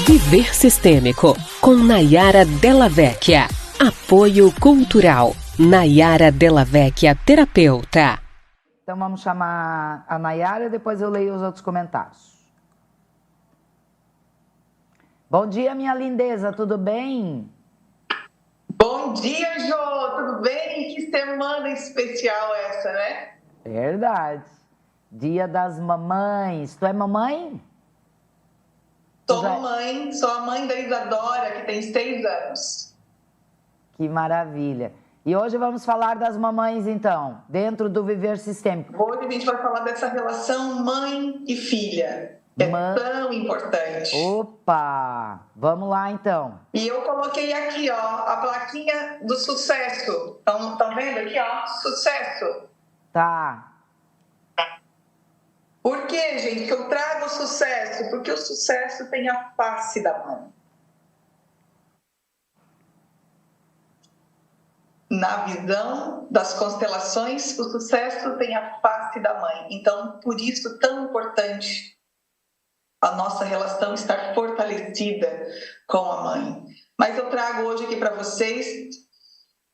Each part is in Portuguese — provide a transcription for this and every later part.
Viver Sistêmico, com Nayara Della Vecchia. Apoio Cultural. Nayara Della Vecchia, terapeuta. Então vamos chamar a Nayara e depois eu leio os outros comentários. Bom dia, minha lindeza, tudo bem? Bom dia, Jô, tudo bem? Que semana especial essa, né? Verdade. Dia das mamães. Tu é mamãe? Sou a mãe da Isadora, que tem 6 anos. Que maravilha. E hoje vamos falar das mamães, então, dentro do Viver Sistêmico. Hoje a gente vai falar dessa relação mãe e filha, que é tão importante. Opa! Vamos lá, então. E eu coloquei aqui, ó, a plaquinha do sucesso. Estão vendo aqui, ó? Sucesso. Tá. Por que, gente, que eu trago o sucesso? Porque o sucesso tem a face da mãe. Na visão das constelações, o sucesso tem a face da mãe. Então, por isso, tão importante a nossa relação estar fortalecida com a mãe. Mas eu trago hoje aqui para vocês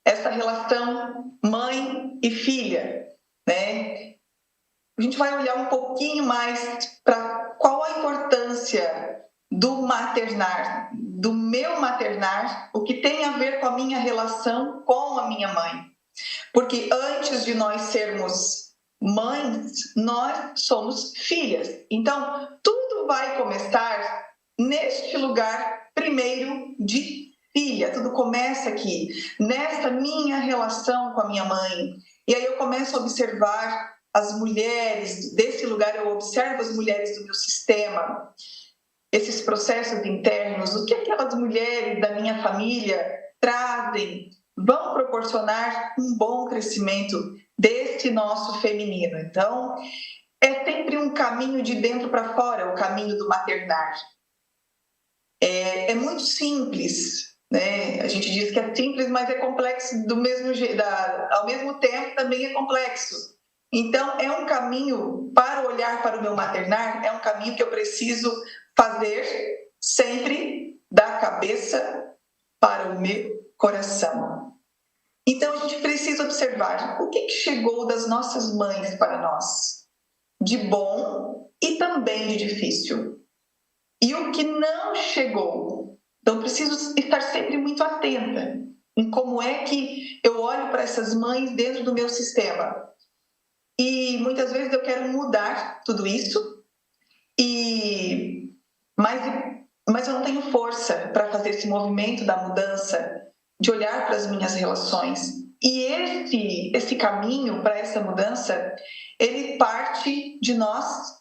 essa relação mãe e filha, né? A gente vai olhar um pouquinho mais para qual a importância do maternar, do meu maternar, o que tem a ver com a minha relação com a minha mãe. Porque antes de nós sermos mães, nós somos filhas. Então, tudo vai começar neste lugar primeiro de filha. Tudo começa aqui, nessa minha relação com a minha mãe. E aí eu começo a observar as mulheres, desse lugar eu observo as mulheres do meu sistema, esses processos internos, o que aquelas mulheres da minha família trazem, vão proporcionar um bom crescimento desse nosso feminino. Então, é sempre um caminho de dentro para fora, o caminho do maternar. É muito simples, né? A gente diz que é simples, mas é complexo do mesmo jeito, ao mesmo tempo também é complexo. Então, é um caminho para olhar para o meu maternar, é um caminho que eu preciso fazer sempre da cabeça para o meu coração. Então, a gente precisa observar o que chegou das nossas mães para nós, de bom e também de difícil. E o que não chegou. Então, preciso estar sempre muito atenta em como é que eu olho para essas mães dentro do meu sistema. E muitas vezes eu quero mudar tudo isso, mas eu não tenho força para fazer esse movimento da mudança, de olhar para as minhas relações. E esse caminho para essa mudança, ele parte de nós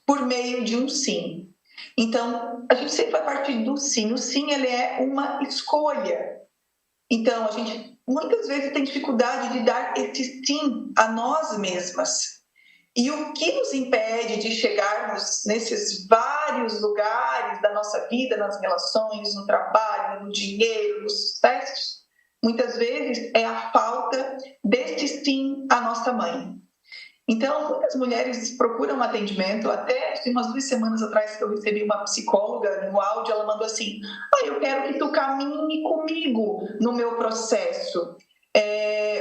por meio de um sim. Então, a gente sempre vai partir do sim. O sim, ele é uma escolha. Então, a gente muitas vezes tem dificuldade de dar esse sim a nós mesmas. E o que nos impede de chegarmos nesses vários lugares da nossa vida, nas relações, no trabalho, no dinheiro, nos sucessos, muitas vezes é a falta desse sim à nossa mãe. Então, muitas mulheres procuram atendimento. Até umas 2 semanas atrás que eu recebi uma psicóloga no áudio, ela mandou assim: eu quero que tu caminhe comigo no meu processo,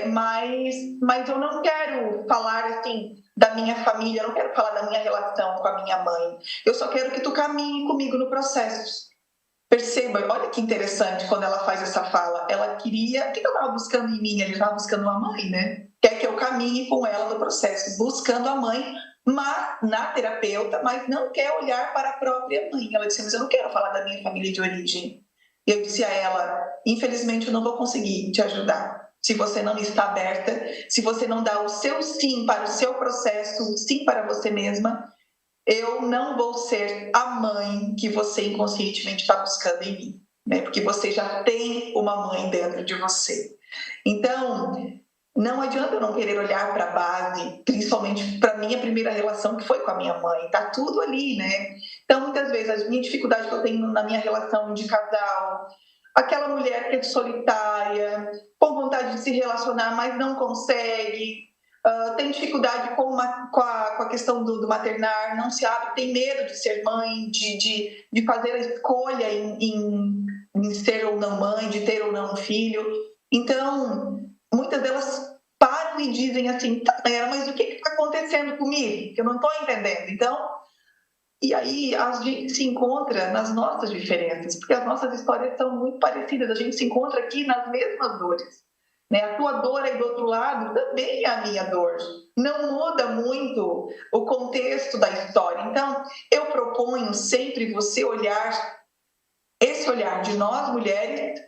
mas eu não quero falar assim da minha família, eu não quero falar da minha relação com a minha mãe, eu só quero que tu caminhe comigo no processo. Perceba, olha que interessante quando ela faz essa fala. Ela queria... O que eu estava buscando em mim? Ela estava buscando uma mãe, né? Quer que eu caminhe com ela no processo, buscando a mãe, mas na terapeuta, mas não quer olhar para a própria mãe. Ela disse: mas eu não quero falar da minha família de origem. E eu disse a ela: infelizmente eu não vou conseguir te ajudar. Se você não está aberta, se você não dá o seu sim para o seu processo, o sim para você mesma, eu não vou ser a mãe que você inconscientemente está buscando em mim, né? Porque você já tem uma mãe dentro de você. Então, não adianta eu não querer olhar para a base, principalmente para a minha primeira relação, que foi com a minha mãe. Tá tudo ali, né? Então, muitas vezes, a minha dificuldade que eu tenho na minha relação de casal, aquela mulher que é solitária, com vontade de se relacionar, mas não consegue, tem dificuldade com a questão do maternar, não se abre, tem medo de ser mãe, de fazer a escolha em ser ou não mãe, de ter ou não um filho. Então, muitas delas param e dizem assim, mas o que está acontecendo comigo? Que eu não estou entendendo. Então, e aí a gente se encontra nas nossas diferenças, porque as nossas histórias são muito parecidas, a gente se encontra aqui nas mesmas dores. Né? A tua dor aí do outro lado também é a minha dor. Não muda muito o contexto da história. Então, eu proponho sempre você olhar, esse olhar de nós mulheres,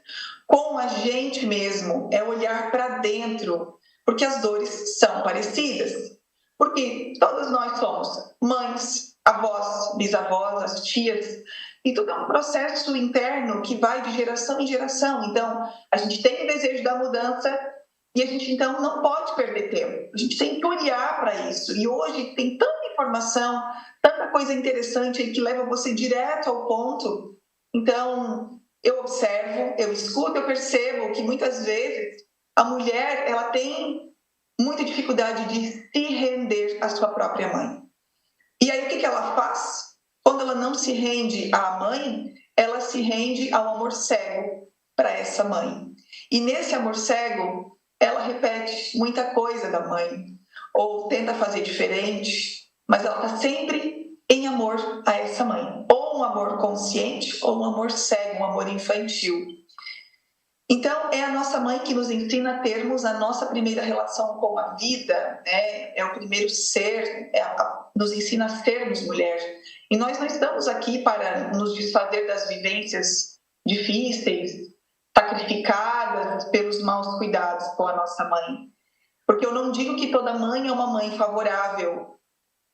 com a gente mesmo, é olhar para dentro, porque as dores são parecidas. Porque todas nós somos mães, avós, bisavós, as tias, e tudo é um processo interno que vai de geração em geração. Então, a gente tem o desejo da mudança e a gente, então, não pode perder tempo. A gente tem que olhar para isso. E hoje tem tanta informação, tanta coisa interessante que leva você direto ao ponto. Então, eu observo, eu escuto, eu percebo que muitas vezes a mulher, ela tem muita dificuldade de se render à sua própria mãe. E aí, o que ela faz? Quando ela não se rende à mãe, ela se rende ao amor cego para essa mãe. E nesse amor cego, ela repete muita coisa da mãe, ou tenta fazer diferente, mas ela está sempre em amor a essa mãe. Ou um amor consciente, ou um amor cego, um amor infantil. Então, é a nossa mãe que nos ensina a termos a nossa primeira relação com a vida, né? É o primeiro ser, nos ensina a sermos mulher. E nós não estamos aqui para nos desfazer das vivências difíceis, sacrificadas pelos maus cuidados com a nossa mãe. Porque eu não digo que toda mãe é uma mãe favorável.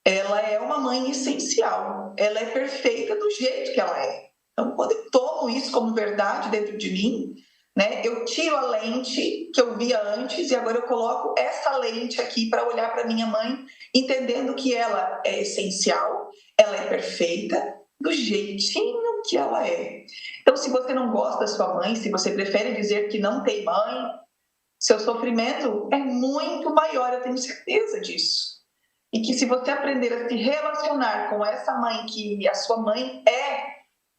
Ela é uma mãe essencial. Ela é perfeita do jeito que ela é. Então, quando eu tomo isso como verdade dentro de mim, né, eu tiro a lente que eu via antes e agora eu coloco essa lente aqui para olhar para minha mãe, entendendo que ela é essencial, ela é perfeita do jeitinho que ela é. Então, se você não gosta da sua mãe, se você prefere dizer que não tem mãe, seu sofrimento é muito maior, eu tenho certeza disso. E que se você aprender a se relacionar com essa mãe que a sua mãe é,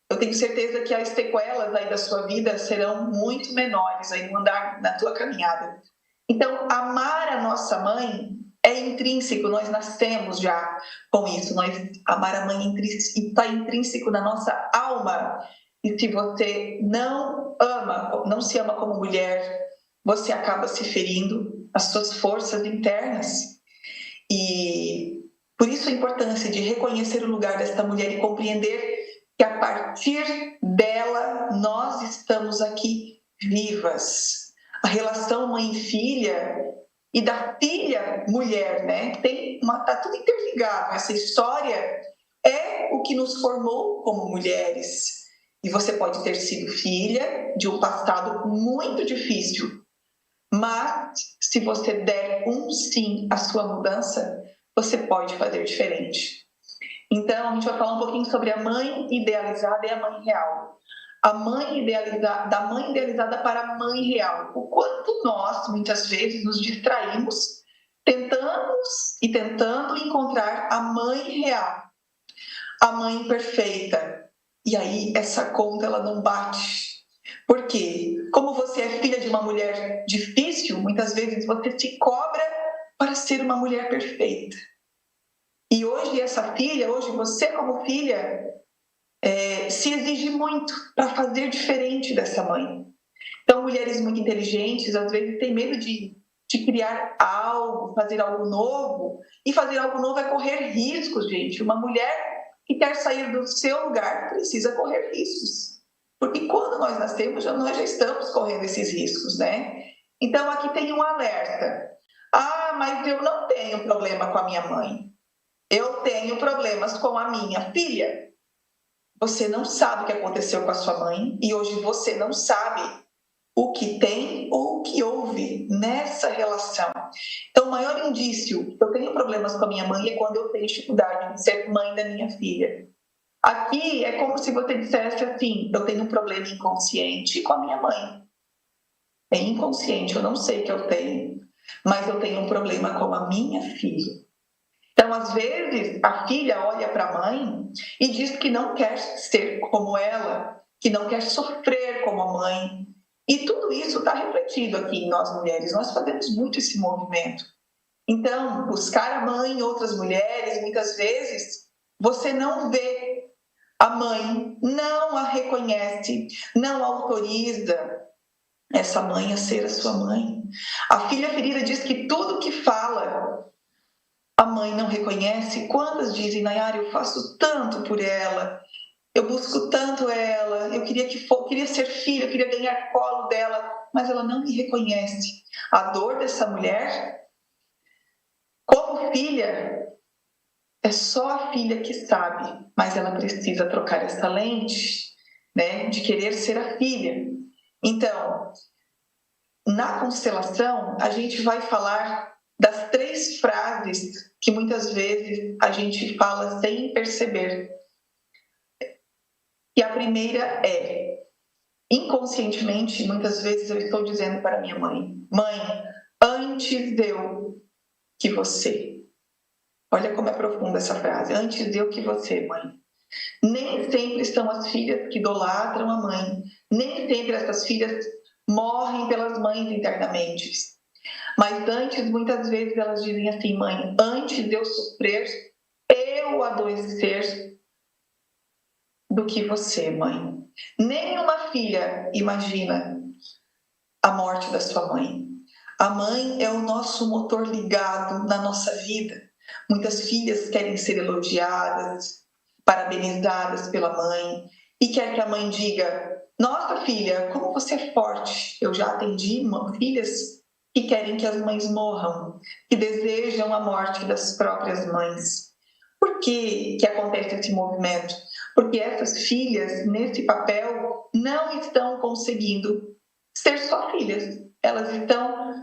eu tenho certeza que as sequelas aí da sua vida serão muito menores aí no andar, na tua caminhada. Então, amar a nossa mãe é intrínseco, nós nascemos já com isso. Amar a mãe está intrínseco na nossa alma. E se você não ama, não se ama como mulher, você acaba se ferindo as suas forças internas. E por isso a importância de reconhecer o lugar desta mulher e compreender que a partir dela nós estamos aqui vivas. A relação mãe-filha e da filha mulher, né? Tá tudo interligado. Essa história é o que nos formou como mulheres. E você pode ter sido filha de um passado muito difícil, mas se você der um sim à sua mudança, você pode fazer diferente. Então, a gente vai falar um pouquinho sobre a mãe idealizada e a mãe real. A mãe idealizada, da mãe idealizada para a mãe real. O quanto nós, muitas vezes, nos distraímos tentando encontrar a mãe real, a mãe perfeita. E aí, essa conta, ela não bate. Por quê? Como você é filha de uma mulher difícil, muitas vezes você se cobra para ser uma mulher perfeita. E hoje você como filha, se exige muito para fazer diferente dessa mãe. Então, mulheres muito inteligentes, às vezes, têm medo de criar algo, fazer algo novo. E fazer algo novo é correr riscos, gente. Uma mulher que quer sair do seu lugar precisa correr riscos. Porque quando nós nascemos, nós já estamos correndo esses riscos, né? Então, aqui tem um alerta. Mas eu não tenho problema com a minha mãe. Eu tenho problemas com a minha filha. Você não sabe o que aconteceu com a sua mãe e hoje você não sabe o que tem ou o que houve nessa relação. Então, o maior indício que eu tenho problemas com a minha mãe é quando eu tenho dificuldade de ser mãe da minha filha. Aqui é como se você dissesse assim, eu tenho um problema inconsciente com a minha mãe. É inconsciente, eu não sei que eu tenho. mas eu tenho um problema com a minha filha. Então, às vezes, a filha olha para a mãe e diz que não quer ser como ela, que não quer sofrer como a mãe. E tudo isso está refletido aqui em nós mulheres. Nós fazemos muito esse movimento. Então, buscar a mãe em outras mulheres, muitas vezes, você não vê a mãe, não a reconhece, não autoriza essa mãe a ser a sua mãe. A filha ferida diz que tudo que fala, a mãe não reconhece. Quantas dizem, Nayara, eu faço tanto por ela, eu busco tanto ela, eu queria ser filha, eu queria ganhar colo dela, mas ela não me reconhece. A dor dessa mulher, como filha, é só a filha que sabe, mas ela precisa trocar essa lente, né, de querer ser a filha. Então, na constelação, a gente vai falar das 3 frases que muitas vezes a gente fala sem perceber. E a primeira é, inconscientemente, muitas vezes eu estou dizendo para minha mãe, mãe, antes eu que você. Olha como é profunda essa frase, antes eu que você, mãe. Nem sempre são as filhas que idolatram a mãe, nem sempre essas filhas morrem pelas mães internamente. Mas antes, muitas vezes, elas dizem assim, mãe, antes de eu sofrer, eu adoecer do que você, mãe. Nenhuma filha imagina a morte da sua mãe. A mãe é o nosso motor ligado na nossa vida. Muitas filhas querem ser elogiadas, parabenizadas pela mãe, e quer que a mãe diga, nossa filha, como você é forte. Eu já atendi filhas que querem que as mães morram, que desejam a morte das próprias mães. Por que acontece esse movimento? Porque essas filhas, nesse papel, não estão conseguindo ser só filhas. Elas estão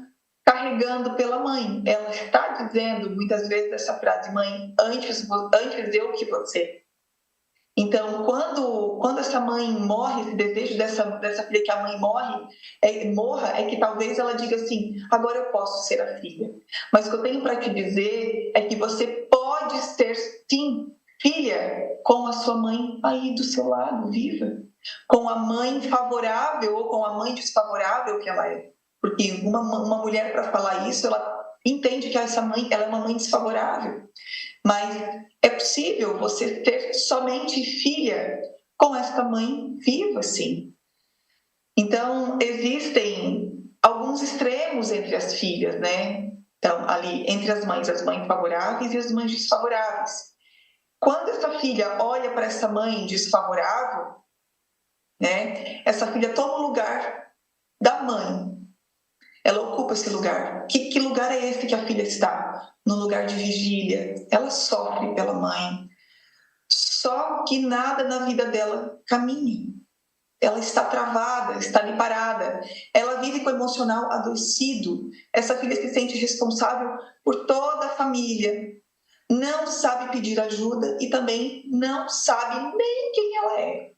carregando pela mãe. Ela está dizendo, muitas vezes, essa frase, mãe, antes eu que você. Então, quando essa mãe morre, esse desejo dessa filha que a mãe morra, é que talvez ela diga assim, agora eu posso ser a filha. Mas o que eu tenho para te dizer é que você pode ser, sim, filha, com a sua mãe aí do seu lado, viva. Com a mãe favorável ou com a mãe desfavorável que ela é. Porque uma mulher, para falar isso, ela entende que essa mãe ela é uma mãe desfavorável. Mas é possível você ter somente filha com esta mãe viva, sim. Então, existem alguns extremos entre as filhas, né? Então, ali, entre as mães favoráveis e as mães desfavoráveis. Quando essa filha olha para essa mãe desfavorável, né? Essa filha toma o lugar da mãe. Ela ocupa esse lugar. Que lugar é esse que a filha está? No lugar de vigília. Ela sofre pela mãe. Só que nada na vida dela caminha. Ela está travada, está ali parada. Ela vive com o emocional adoecido. Essa filha se sente responsável por toda a família. Não sabe pedir ajuda e também não sabe nem quem ela é.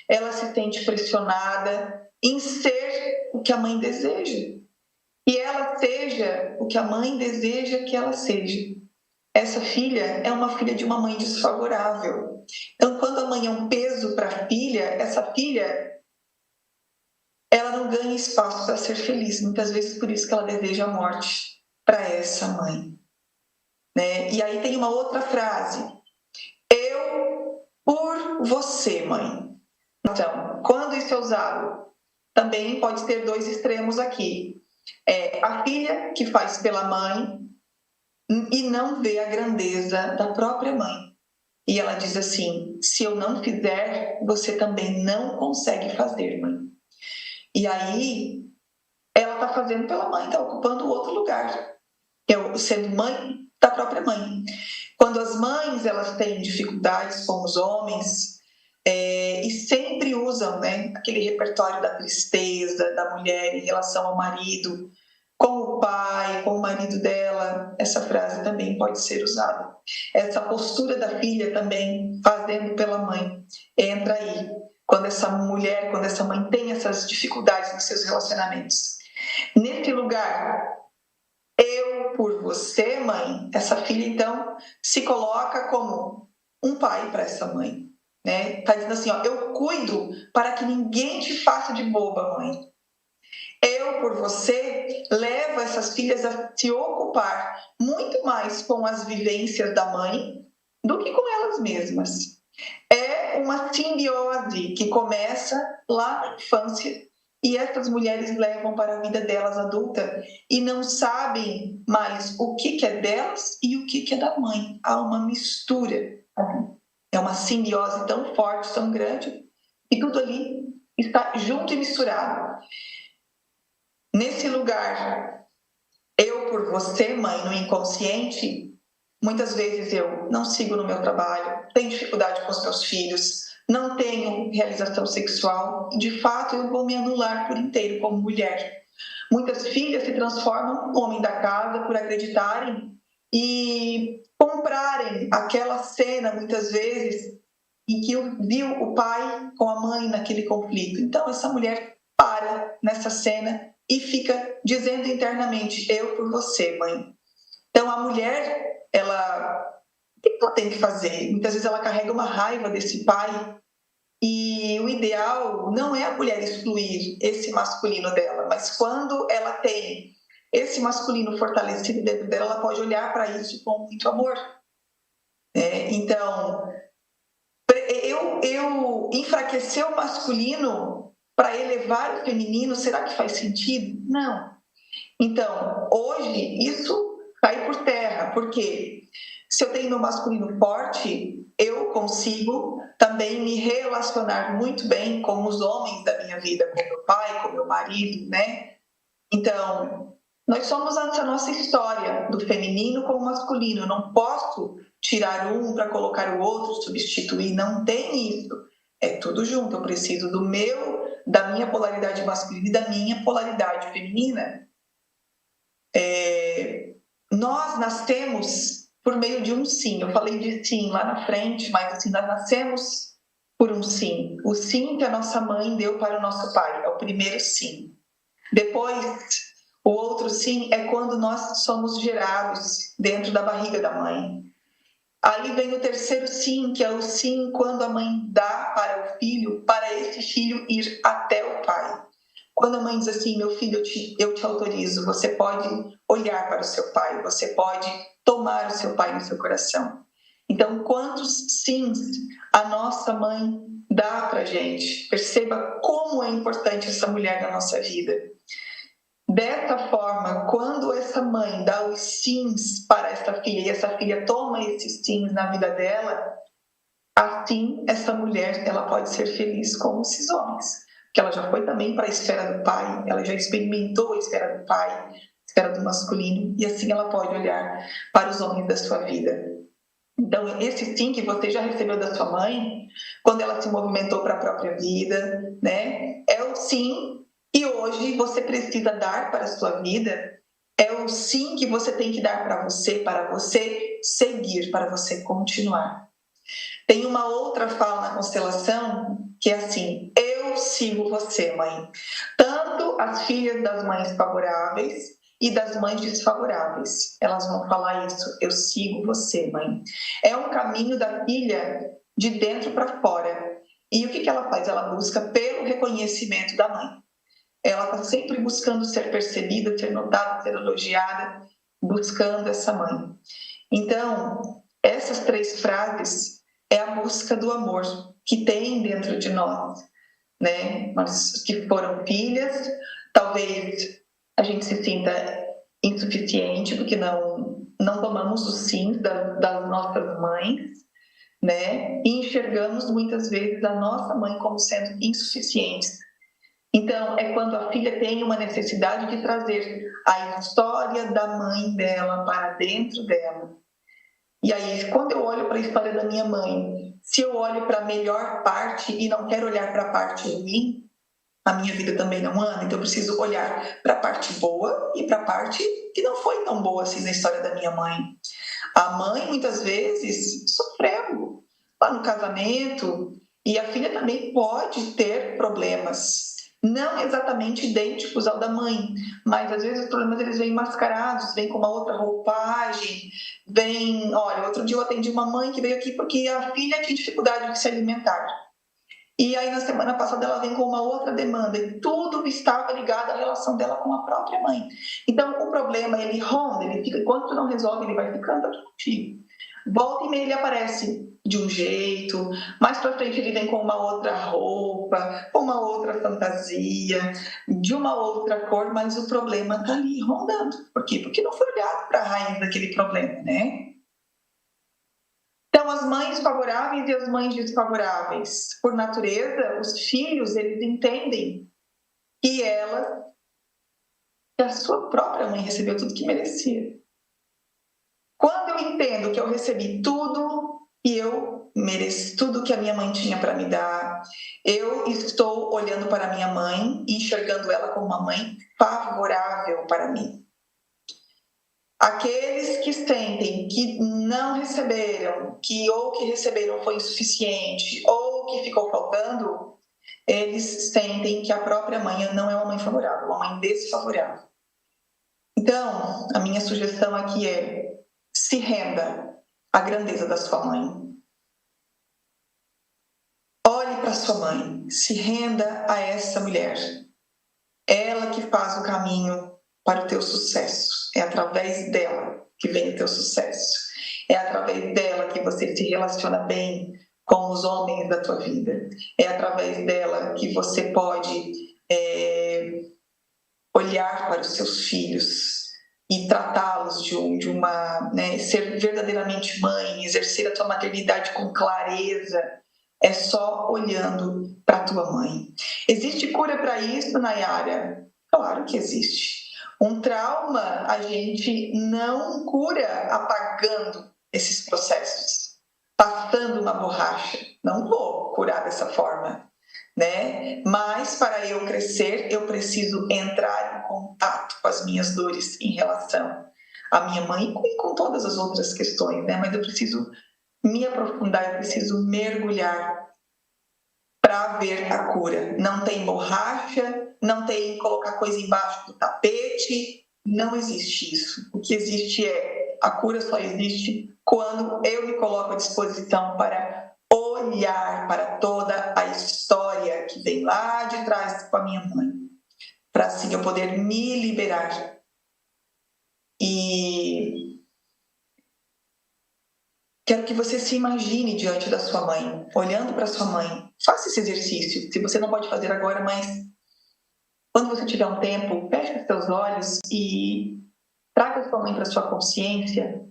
Ela se sente pressionada em ser o que a mãe deseja. E ela seja o que a mãe deseja que ela seja. Essa filha é uma filha de uma mãe desfavorável. Então, quando a mãe é um peso para a filha, essa filha, ela não ganha espaço para ser feliz. Muitas vezes por isso que ela deseja a morte para essa mãe. Né? E aí tem uma outra frase. Eu por você, mãe. Então, quando isso é usado, também pode ter 2 extremos aqui. A filha que faz pela mãe e não vê a grandeza da própria mãe. E ela diz assim, se eu não fizer, você também não consegue fazer, mãe. E aí, ela está fazendo pela mãe, está ocupando outro lugar, que é sendo mãe da própria mãe. Quando as mães elas têm dificuldades com os homens, e sempre usam, né, aquele repertório da tristeza da mulher em relação ao marido, com o pai, com o marido dela, essa frase também pode ser usada. Essa postura da filha também, fazendo pela mãe, entra aí. Quando essa mulher, quando essa mãe tem essas dificuldades nos seus relacionamentos. Nesse lugar, eu eu por você, mãe, essa filha então se coloca como um pai para essa mãe, né? Tá dizendo assim, ó, eu cuido para que ninguém te faça de boba, mãe. Eu por você levo essas filhas a se ocupar muito mais com as vivências da mãe do que com elas mesmas. É uma simbiose que começa lá na infância e essas mulheres levam para a vida delas adulta e não sabem mais o que é delas e o que é da mãe. Há uma mistura. É uma simbiose tão forte, tão grande, e tudo ali está junto e misturado. Nesse lugar, eu por você, mãe, no inconsciente, muitas vezes eu não sigo no meu trabalho, tenho dificuldade com os meus filhos, não tenho realização sexual, de fato eu vou me anular por inteiro como mulher. Muitas filhas se transformam no homem da casa por acreditarem e comprarem aquela cena, muitas vezes, em que viu o pai com a mãe naquele conflito. Então essa mulher para nessa cena e fica dizendo internamente, eu por você, mãe. Então a mulher, o que ela tem que fazer? Muitas vezes ela carrega uma raiva desse pai e o ideal não é a mulher excluir esse masculino dela, mas quando ela tem esse masculino fortalecido dentro dela, ela pode olhar para isso com muito amor. Então, eu enfraquecer o masculino para elevar o feminino, será que faz sentido? Não. Então, hoje, isso cai por terra, porque se eu tenho meu masculino forte, eu consigo também me relacionar muito bem com os homens da minha vida, com meu pai, com meu marido, né? Então, nós somos essa nossa história do feminino com o masculino. Eu não posso tirar um para colocar o outro, substituir, não tem isso. É tudo junto, eu preciso da minha polaridade masculina e da minha polaridade feminina. Nós nascemos por meio de um sim. Eu falei de sim lá na frente, mas assim, nós nascemos por um sim. O sim que a nossa mãe deu para o nosso pai é o primeiro sim. Depois, o outro sim é quando nós somos gerados dentro da barriga da mãe. Aí vem o terceiro sim, que é o sim quando a mãe dá para o filho, para esse filho ir até o pai. Quando a mãe diz assim, meu filho, eu te autorizo, você pode olhar para o seu pai, você pode tomar o seu pai no seu coração. Então, quantos sims a nossa mãe dá para a gente? Perceba como é importante essa mulher na nossa vida. Dessa forma, quando essa mãe dá os sims para essa filha e essa filha toma esses sims na vida dela, assim essa mulher ela pode ser feliz como esses homens. Porque ela já foi também para a esfera do pai, ela já experimentou a esfera do pai, a esfera do masculino, e assim ela pode olhar para os homens da sua vida. Então, esse sim que você já recebeu da sua mãe, quando ela se movimentou para a própria vida, né? É o sim que hoje você precisa dar para a sua vida, é o sim que você tem que dar para você seguir, para você continuar. Tem uma outra fala na constelação que é assim, eu sigo você, mãe. Tanto as filhas das mães favoráveis e das mães desfavoráveis. Elas vão falar isso, eu sigo você, mãe. É um caminho da filha de dentro para fora. E o que ela faz? Ela busca pelo reconhecimento da mãe. Ela está sempre buscando ser percebida, ser notada, ser elogiada, buscando essa mãe. Então, essas 3 frases é a busca do amor que tem dentro de nós, né? Nós que foram filhas, talvez a gente se sinta insuficiente porque não tomamos os sims das nossas mães, né? E enxergamos muitas vezes a nossa mãe como sendo insuficientes. Então, é quando a filha tem uma necessidade de trazer a história da mãe dela para dentro dela. E aí, quando eu olho para a história da minha mãe, se eu olho para a melhor parte e não quero olhar para a parte ruim, a minha vida também não anda. Então, eu preciso olhar para a parte boa e para a parte que não foi tão boa assim na história da minha mãe. A mãe, muitas vezes, sofreu lá no casamento e a filha também pode ter problemas. não exatamente idênticos ao da mãe, mas às vezes os problemas eles vêm mascarados, vêm com uma outra roupagem, olha, outro dia eu atendi uma mãe que veio aqui porque a filha tinha dificuldade de se alimentar. E aí, na semana passada, ela vem com uma outra demanda e tudo estava ligado à relação dela com a própria mãe. Então, o problema, ele ronda, ele fica, enquanto tu não resolve, ele vai ficando aqui contigo. Volta e meia, ele aparece de um jeito, mais pra frente ele vem com uma outra roupa, com uma outra fantasia, de uma outra cor, mas o problema tá ali rondando. Por quê? Porque não foi olhado para a raiz daquele problema, né? Então, as mães favoráveis e as mães desfavoráveis. Por natureza, os filhos, eles entendem que a sua própria mãe recebeu tudo que merecia. Quando eu entendo que eu recebi tudo e eu mereço tudo que a minha mãe tinha para me dar, eu estou olhando para a minha mãe e enxergando ela como uma mãe favorável para mim. Aqueles que sentem que não receberam, ou que receberam foi insuficiente, ou que ficou faltando, eles sentem que a própria mãe não é uma mãe favorável, uma mãe desfavorável. Então, a minha sugestão aqui é: se renda à grandeza da sua mãe. Olhe para sua mãe, se renda a essa mulher. Ela que faz o caminho para o teu sucesso. É através dela que vem o teu sucesso. É através dela que você se relaciona bem com os homens da tua vida. É através dela que você pode olhar para os seus filhos e tratá-los de uma... ser verdadeiramente mãe, exercer a tua maternidade com clareza. É só olhando para a tua mãe. Existe cura para isso, Nayara? Claro que existe. Um trauma a gente não cura apagando esses processos, passando uma borracha. Não vou curar dessa forma, né? Mas para eu crescer, eu preciso entrar em contato com as minhas dores em relação à minha mãe e com todas as outras questões, né? Mas eu preciso me aprofundar, eu preciso mergulhar para ver a cura. Não tem borracha, não tem colocar coisa embaixo do tapete, não existe isso. O que existe a cura só existe quando eu me coloco à disposição para olhar para toda a história que vem lá de trás com a minha mãe, para assim eu poder me liberar. E quero que você se imagine diante da sua mãe, olhando para sua mãe. Faça esse exercício, se você não pode fazer agora, mas quando você tiver um tempo, feche os seus olhos e traga sua mãe para sua consciência.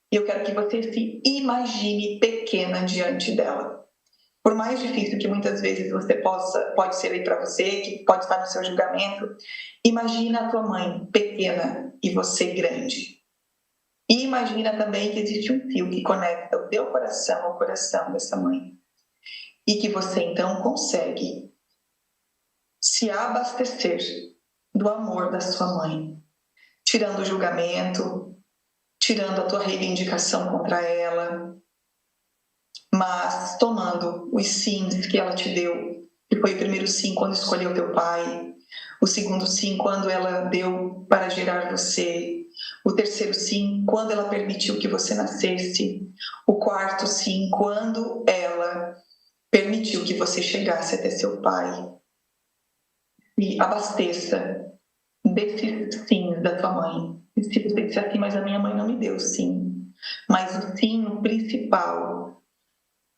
E eu quero que você se imagine pequena diante dela. Por mais difícil que muitas vezes pode ser aí para você, que pode estar no seu julgamento, imagina a tua mãe pequena e você grande. E imagina também que existe um fio que conecta o teu coração ao coração dessa mãe. E que você, então, consegue se abastecer do amor da sua mãe. Tirando o julgamento, tirando a tua reivindicação contra ela, mas tomando os sims que ela te deu. Que foi o primeiro sim quando escolheu teu pai. O segundo sim quando ela deu para gerar você. O terceiro sim, quando ela permitiu que você nascesse. O quarto sim, quando ela permitiu que você chegasse até seu pai. E abasteça desses sims da tua mãe. E se você disser assim, mas a minha mãe não me deu sim. Mas o sim, o principal,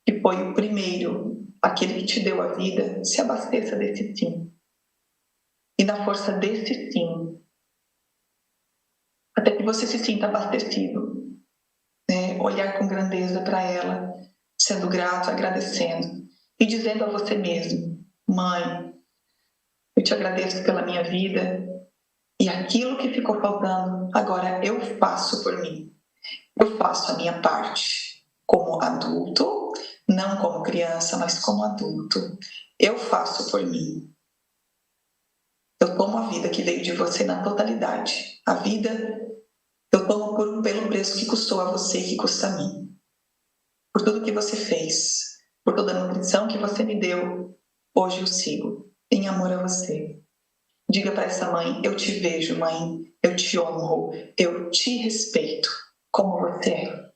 que foi o primeiro, aquele que te deu a vida, se abasteça desse sim. E na força desse sim, até que você se sinta abastecido, né? Olhar com grandeza para ela, sendo grato, agradecendo e dizendo a você mesmo: mãe, eu te agradeço pela minha vida e aquilo que ficou faltando, agora eu faço por mim. Eu faço a minha parte como adulto, não como criança, mas como adulto. Eu faço por mim. Eu tomo a vida que veio de você na totalidade. A vida eu tomo pelo preço que custou a você e que custa a mim. Por tudo que você fez, por toda a nutrição que você me deu, hoje eu sigo. em amor a você. Diga para essa mãe: eu te vejo, mãe, eu te honro, eu te respeito como você é.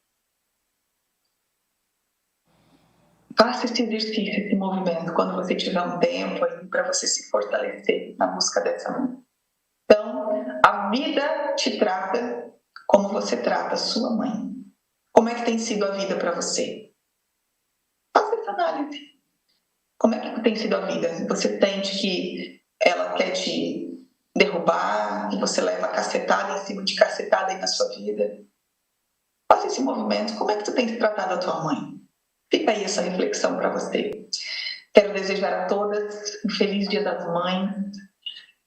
Faça esse exercício, esse movimento, quando você tiver um tempo aí para você se fortalecer na busca dessa mãe. Então, a vida te trata como você trata a sua mãe. Como é que tem sido a vida para você? Faça essa análise. Como é que tem sido a vida? Você sente que ela quer te derrubar, que você leva cacetada em cima de cacetada aí na sua vida? Faça esse movimento. Como é que tu tem tratado a tua mãe? Fica aí essa reflexão para você. Quero desejar a todas um feliz Dia das Mães,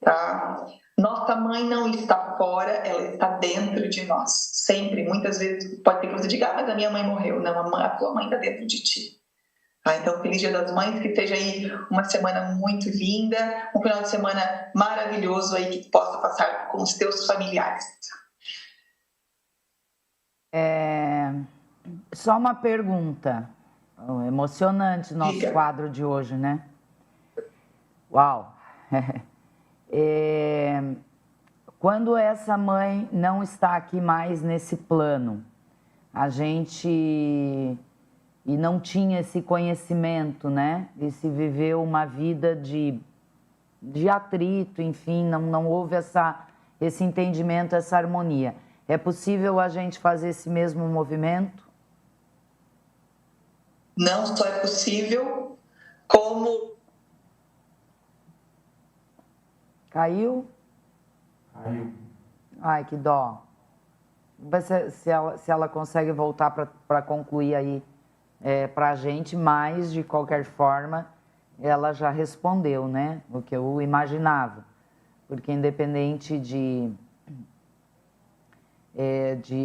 tá? Nossa mãe não está fora, ela está dentro de nós. Sempre, muitas vezes, pode ter que você diga, mas a minha mãe morreu. Não, a tua mãe está dentro de ti. Tá? Então, feliz Dia das Mães, que seja aí uma semana muito linda, um final de semana maravilhoso aí que tu possa passar com os teus familiares. Só uma pergunta. Emocionante nosso Diga. quadro de hoje, né? Uau! Quando essa mãe não está aqui mais nesse plano, a gente e não tinha esse conhecimento, né? E se viveu uma vida de atrito, enfim, não houve esse entendimento, essa harmonia. É possível a gente fazer esse mesmo movimento? Não só é possível, como... Caiu? Caiu. Ai, que dó. Vamos ver se ela consegue voltar para concluir aí para a gente, mas, de qualquer forma, ela já respondeu, né? O que eu imaginava. Porque independente de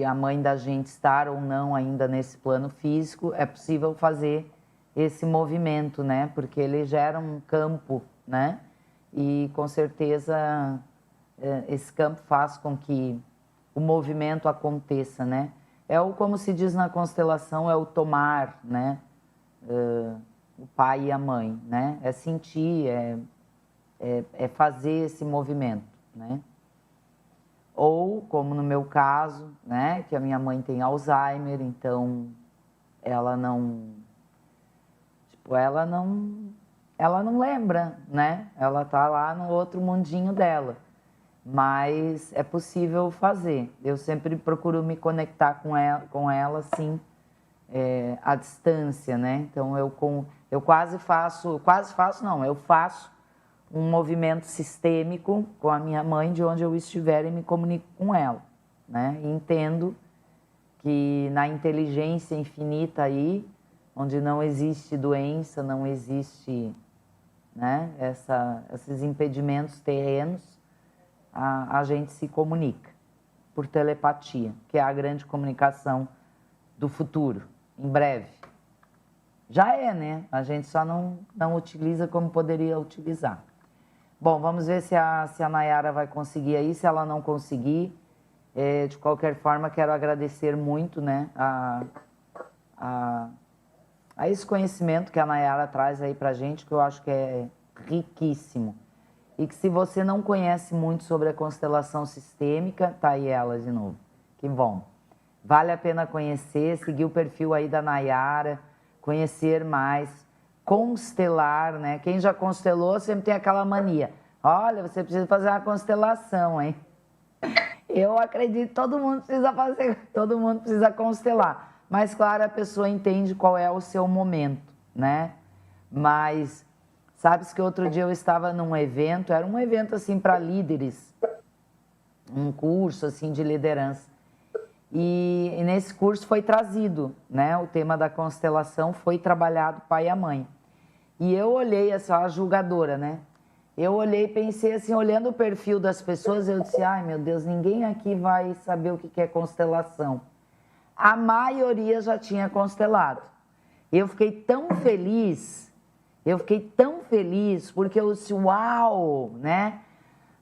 a mãe da gente estar ou não ainda nesse plano físico, é possível fazer esse movimento, né? Porque ele gera um campo, né? E com certeza esse campo faz com que o movimento aconteça, né? Como se diz na constelação, é o tomar, né? O pai e a mãe, né? É sentir, é fazer esse movimento, né? Ou, como no meu caso, né, que a minha mãe tem Alzheimer, então ela não lembra, né? Ela tá lá no outro mundinho dela. Mas é possível fazer. Eu sempre procuro me conectar com ela assim, à distância, né? Então eu faço um movimento sistêmico com a minha mãe, de onde eu estiver, e me comunico com ela, né? E entendo que na inteligência infinita aí, onde não existe doença, não existe, né, esses impedimentos terrenos, a gente se comunica por telepatia, que é a grande comunicação do futuro, em breve. Já é, né? A gente só não utiliza como poderia utilizar. Bom, vamos ver se a Nayara vai conseguir aí. Se ela não conseguir, de qualquer forma, quero agradecer muito, né, a esse conhecimento que a Nayara traz aí pra gente, que eu acho que é riquíssimo. E que, se você não conhece muito sobre a constelação sistêmica, tá aí ela de novo. Que bom. Vale a pena conhecer, seguir o perfil aí da Nayara, conhecer mais, constelar, né? Quem já constelou sempre tem aquela mania. Olha, você precisa fazer uma constelação, hein? Eu acredito que todo mundo precisa fazer, todo mundo precisa constelar. Mas, claro, a pessoa entende qual é o seu momento, né? Mas, sabes que outro dia eu estava num evento, era um evento assim para líderes, um curso assim de liderança. E nesse curso foi trazido, né? O tema da constelação foi trabalhado pai e a mãe. E eu olhei, assim, a julgadora, né? Eu olhei e pensei assim, olhando o perfil das pessoas, eu disse, ai meu Deus, ninguém aqui vai saber o que é constelação. A maioria já tinha constelado. Eu fiquei tão feliz, porque eu disse, uau, né?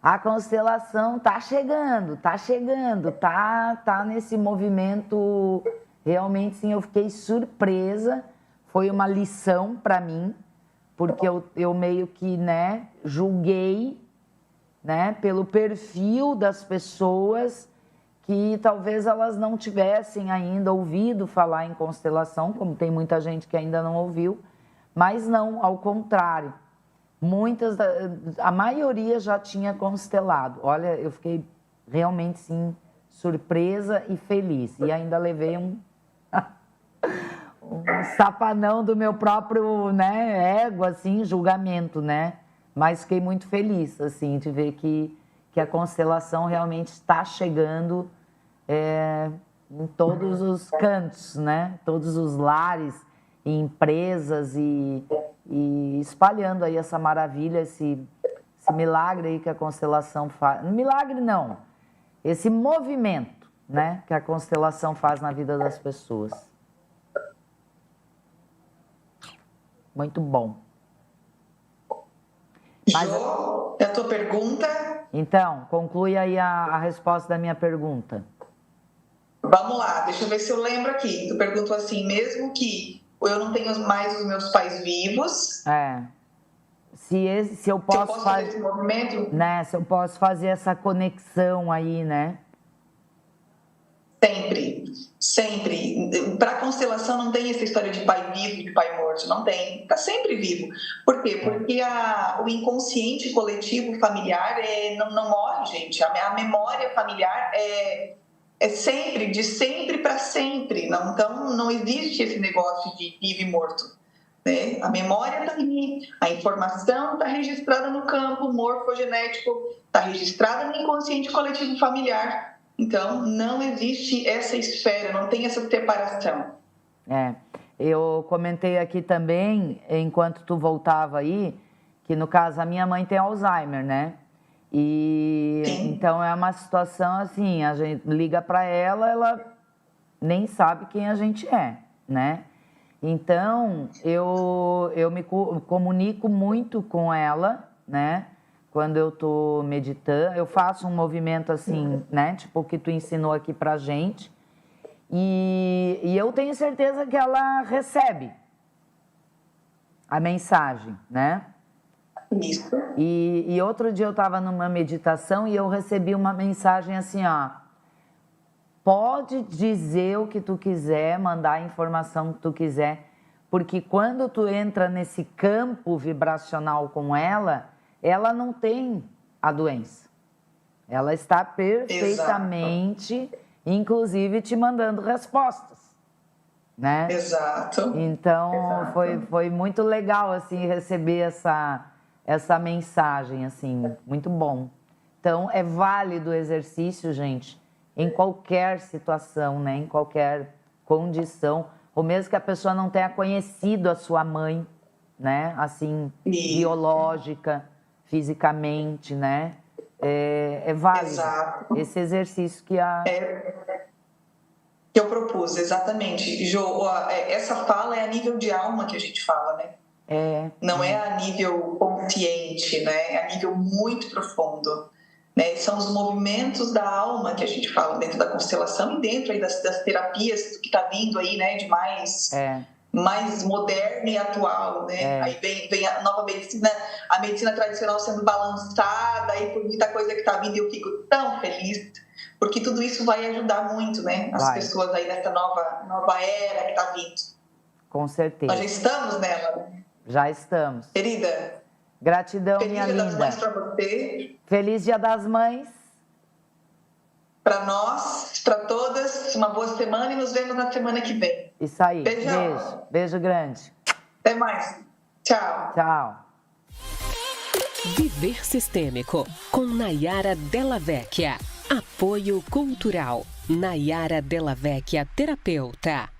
A constelação tá chegando, tá nesse movimento. Realmente, sim, eu fiquei surpresa. Foi uma lição para mim, porque eu meio que, né, julguei, né, pelo perfil das pessoas que talvez elas não tivessem ainda ouvido falar em constelação, como tem muita gente que ainda não ouviu, mas não, ao contrário. A maioria já tinha constelado. Olha, eu fiquei realmente, sim, surpresa e feliz. E ainda levei um safanão do meu próprio, né, ego, assim, julgamento, né? Mas fiquei muito feliz, assim, de ver que a constelação realmente está chegando em todos os cantos, né? Todos os lares e empresas e espalhando aí essa maravilha, esse milagre aí que a constelação faz. Milagre não, esse movimento, né, que a constelação faz na vida das pessoas. Muito bom. Jô, é a tua pergunta? Então, conclui aí a resposta da minha pergunta. Vamos lá, deixa eu ver se eu lembro aqui. Tu perguntou assim, mesmo que eu não tenho mais os meus pais vivos... Se eu posso fazer esse movimento? Né, se eu posso fazer essa conexão aí, né? Sempre. Para a constelação não tem essa história de pai vivo e de pai morto, não tem. Está sempre vivo. Por quê? Porque o inconsciente coletivo familiar não morre, gente. A memória familiar é sempre, de sempre para sempre. Então, não existe esse negócio de vivo e morto. Né? A memória está ali, a informação está registrada no campo morfogenético, está registrada no inconsciente coletivo familiar. Então, não existe essa esfera, não tem essa separação. Eu comentei aqui também, enquanto tu voltava aí, que no caso a minha mãe tem Alzheimer, né? E então é uma situação assim, a gente liga para ela nem sabe quem a gente é, né? Então, eu me comunico muito com ela, né? Quando eu tô meditando, eu faço um movimento assim, né? Tipo o que tu ensinou aqui pra gente. E eu tenho certeza que ela recebe a mensagem, né? Isso. E outro dia eu estava numa meditação e eu recebi uma mensagem assim, ó. Pode dizer o que tu quiser, mandar a informação que tu quiser, porque quando tu entra nesse campo vibracional com ela não tem a doença. Ela está perfeitamente, exato, inclusive te mandando respostas, né? Exato. Então, exato, foi muito legal, assim, receber essa mensagem, assim, muito bom. Então, é válido o exercício, gente, em qualquer situação, né? Em qualquer condição, ou mesmo que a pessoa não tenha conhecido a sua mãe, né? Assim, biológica, fisicamente, né? É válido. Exato. Esse exercício que que eu propus, exatamente. Jo, essa fala é a nível de alma que a gente fala, né? Não é a nível consciente, né? É a nível muito profundo. Né? São os movimentos da alma que a gente fala dentro da constelação e dentro aí das terapias que está vindo aí, né? De mais moderno e atual, né? Aí vem a nova medicina, a medicina tradicional sendo balançada aí por muita coisa que está vindo e eu fico tão feliz, porque tudo isso vai ajudar muito, né? As pessoas aí nessa nova era que está vindo. Com certeza. Nós já estamos nela, né? Já estamos. Querida, gratidão, minha linda. Feliz Dia das Mães para você. Feliz Dia das Mães. Para nós, para todas, uma boa semana e nos vemos na semana que vem. Isso aí. Beijão. Beijo grande. Até mais. Tchau. Tchau. Viver Sistêmico, com Nayara Della Vecchia. Apoio Cultural. Nayara Della Vecchia, terapeuta.